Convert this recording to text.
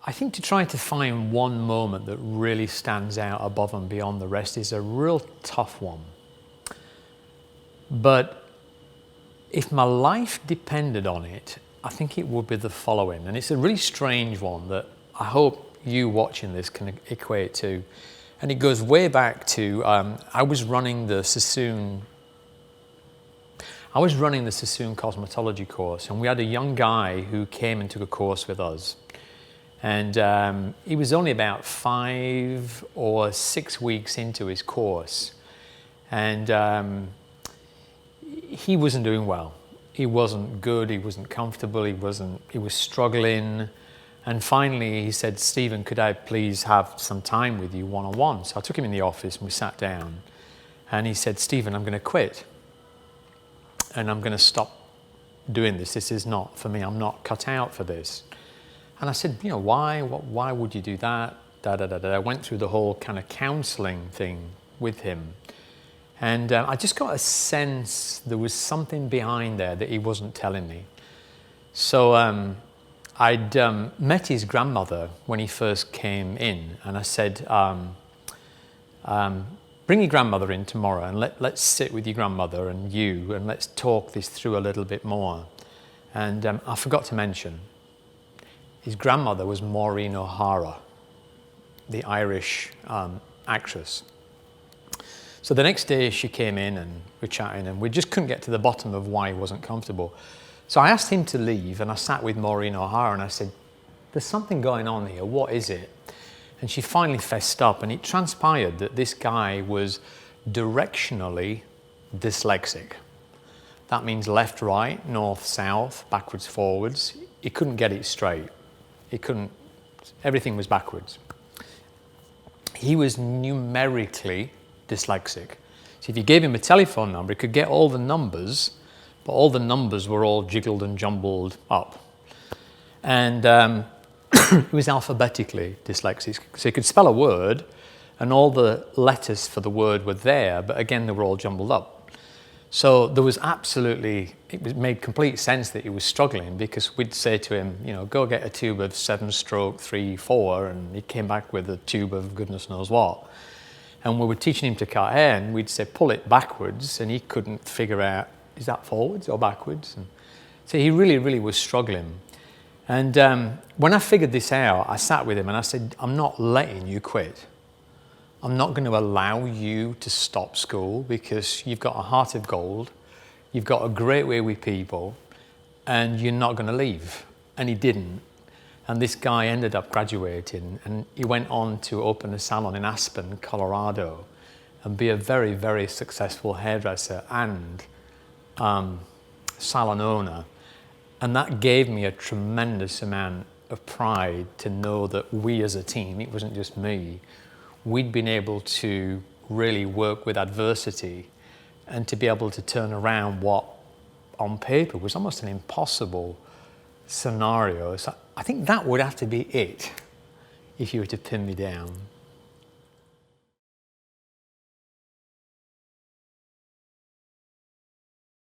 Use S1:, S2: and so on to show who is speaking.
S1: I think to try to find one moment that really stands out above and beyond the rest is a real tough one. But if my life depended on it, I think it would be the following. And it's a really strange one that I hope you watching this can equate to. And it goes way back to, I was running the Sassoon cosmetology course, and we had a young guy who came and took a course with us. And he was only about 5 or 6 weeks into his course. And he wasn't doing well. He wasn't good, he wasn't comfortable, he was struggling. And finally he said, "Stephen, could I please have some time with you one-on-one?" So I took him in the office and we sat down. And he said, "Stephen, I'm going to quit. And I'm going to stop doing this. This is not for me. I'm not cut out for this." And I said, "You know, why? Why would you do that?" I went through the whole kind of counseling thing with him. And I just got a sense there was something behind there that he wasn't telling me. So I'd met his grandmother when he first came in, and I said, "Bring your grandmother in tomorrow and let's sit with your grandmother and you and let's talk this through a little bit more." And I forgot to mention, his grandmother was Maureen O'Hara, the Irish actress. So the next day she came in and we're chatting, and we just couldn't get to the bottom of why he wasn't comfortable. So I asked him to leave, and I sat with Maureen O'Hara and I said, "There's something going on here, what is it?" And she finally fessed up, and it transpired that this guy was directionally dyslexic. That means left, right, north, south, backwards, forwards. He couldn't get it straight. Everything was backwards. He was numerically dyslexic. So if you gave him a telephone number, he could get all the numbers, but all the numbers were all jiggled and jumbled up. And he was alphabetically dyslexic. So he could spell a word, and all the letters for the word were there, but again, they were all jumbled up. So there was it made complete sense that he was struggling, because we'd say to him, you know, "Go get a tube of 7-stroke-3-4, and he came back with a tube of goodness knows what. And we were teaching him to cut hair, and we'd say, "Pull it backwards," and he couldn't figure out, is that forwards or backwards? And so he really, really was struggling. And when I figured this out, I sat with him and I said, "I'm not letting you quit. I'm not going to allow you to stop school, because you've got a heart of gold, you've got a great way with people, and you're not going to leave." And he didn't. And this guy ended up graduating, and he went on to open a salon in Aspen, Colorado, and be a very, very successful hairdresser and salon owner. And that gave me a tremendous amount of pride to know that we as a team, it wasn't just me, we'd been able to really work with adversity and to be able to turn around what on paper was almost an impossible scenario. So I think that would have to be it if you were to pin me down.